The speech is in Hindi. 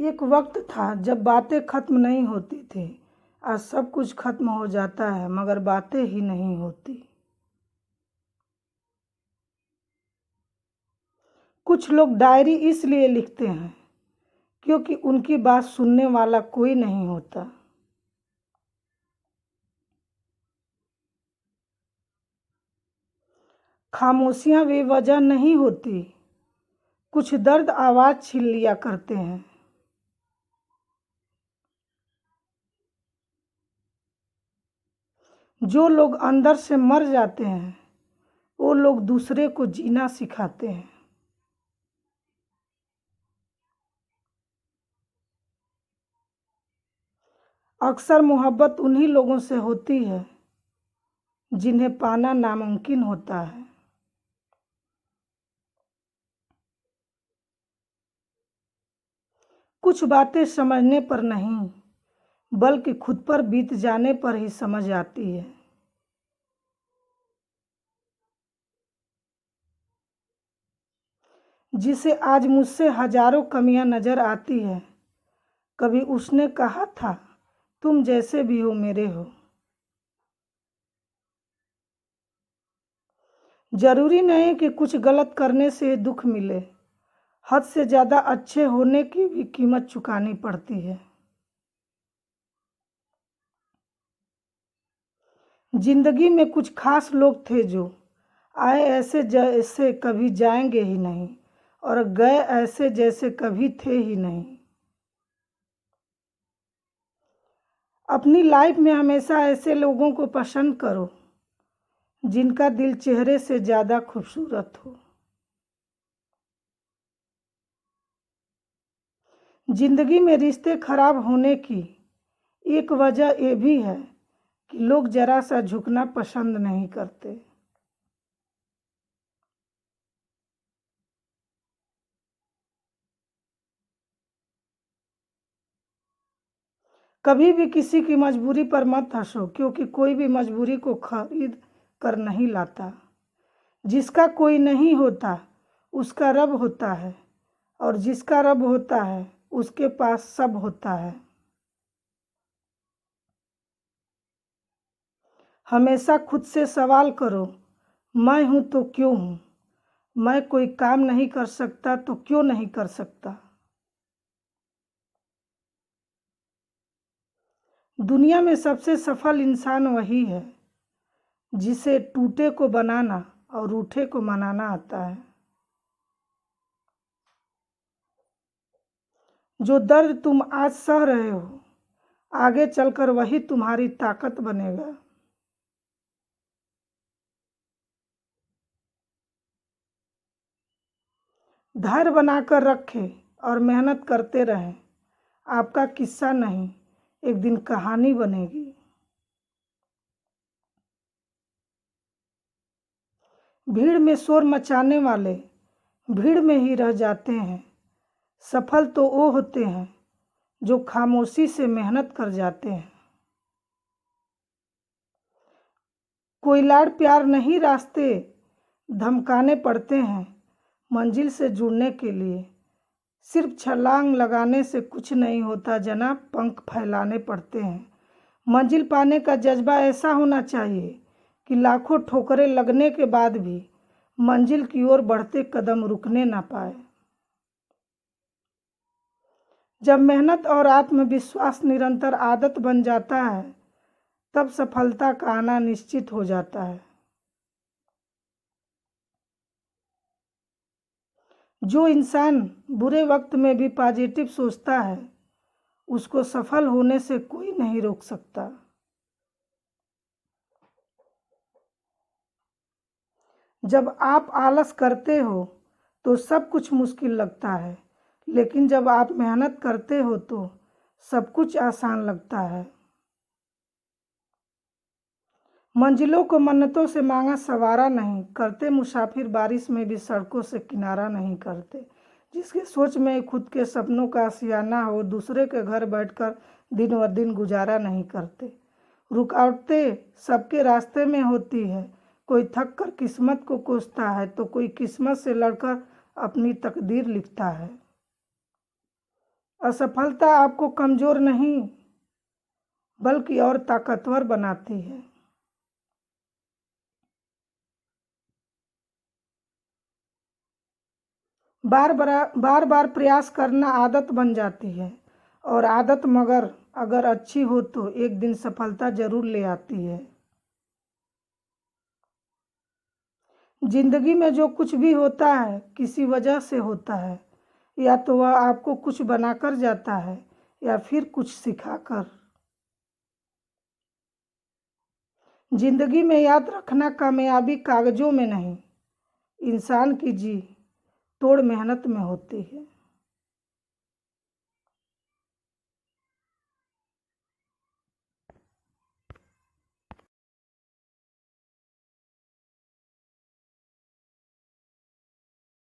एक वक्त था जब बातें खत्म नहीं होती थी। आज सब कुछ खत्म हो जाता है मगर बातें ही नहीं होती। कुछ लोग डायरी इसलिए लिखते हैं क्योंकि उनकी बात सुनने वाला कोई नहीं होता। खामोशियां बेवजह नहीं होती, कुछ दर्द आवाज छीन लिया करते हैं। जो लोग अंदर से मर जाते हैं वो लोग दूसरे को जीना सिखाते हैं। अक्सर मोहब्बत उन्हीं लोगों से होती है जिन्हें पाना नामुमकिन होता है। कुछ बातें समझने पर नहीं बल्कि खुद पर बीत जाने पर ही समझ आती है। जिसे आज मुझसे हजारों कमियां नजर आती है, कभी उसने कहा था तुम जैसे भी हो मेरे हो। जरूरी नहीं कि कुछ गलत करने से दुख मिले, हद से ज्यादा अच्छे होने की भी कीमत चुकानी पड़ती है। जिंदगी में कुछ खास लोग थे जो आए ऐसे जैसे कभी जाएंगे ही नहीं और गए ऐसे जैसे कभी थे ही नहीं। अपनी लाइफ में हमेशा ऐसे लोगों को पसंद करो जिनका दिल चेहरे से ज्यादा खूबसूरत हो। जिंदगी में रिश्ते खराब होने की एक वजह यह भी है कि लोग जरा सा झुकना पसंद नहीं करते। कभी भी किसी की मजबूरी पर मत हंसो क्योंकि कोई भी मजबूरी को खरीद कर नहीं लाता। जिसका कोई नहीं होता उसका रब होता है और जिसका रब होता है उसके पास सब होता है। हमेशा खुद से सवाल करो, मैं हूं तो क्यों हूं? मैं कोई काम नहीं कर सकता तो क्यों नहीं कर सकता? दुनिया में सबसे सफल इंसान वही है जिसे टूटे को बनाना और रूठे को मनाना आता है। जो दर्द तुम आज सह रहे हो आगे चलकर वही तुम्हारी ताकत बनेगा। धैर्य बनाकर रखें और मेहनत करते रहें। आपका किस्सा नहीं एक दिन कहानी बनेगी। भीड़ में शोर मचाने वाले भीड़ में ही रह जाते हैं। सफल तो वो होते हैं जो खामोशी से मेहनत कर जाते हैं। कोई लाड़ प्यार नहीं, रास्ते धमकाने पड़ते हैं मंजिल से जुड़ने के लिए। सिर्फ छलांग लगाने से कुछ नहीं होता जनाब, पंख फैलाने पड़ते हैं। मंजिल पाने का जज्बा ऐसा होना चाहिए कि लाखों ठोकरें लगने के बाद भी मंजिल की ओर बढ़ते कदम रुकने ना पाए। जब मेहनत और आत्मविश्वास निरंतर आदत बन जाता है तब सफलता का आना निश्चित हो जाता है। जो इंसान बुरे वक्त में भी पॉजिटिव सोचता है उसको सफल होने से कोई नहीं रोक सकता। जब आप आलस करते हो तो सब कुछ मुश्किल लगता है, लेकिन जब आप मेहनत करते हो तो सब कुछ आसान लगता है। मंजिलों को मन्नतों से मांगा सवारा नहीं करते, मुसाफिर बारिश में भी सड़कों से किनारा नहीं करते। जिसके सोच में खुद के सपनों का आशियाना हो दूसरे के घर बैठकर दिन व दिन गुजारा नहीं करते। रुकावटें सबके रास्ते में होती है, कोई थक कर किस्मत को कोसता है तो कोई किस्मत से लड़कर अपनी तकदीर लिखता है। असफलता आपको कमज़ोर नहीं बल्कि और ताकतवर बनाती है। बार बार प्रयास करना आदत बन जाती है और आदत मगर अगर अच्छी हो तो एक दिन सफलता जरूर ले आती है। जिंदगी में जो कुछ भी होता है किसी वजह से होता है, या तो वह आपको कुछ बनाकर जाता है या फिर कुछ सिखाकर। जिंदगी में याद रखना कामयाबी कागजों में नहीं, इंसान की जी तोड़ मेहनत में होती है।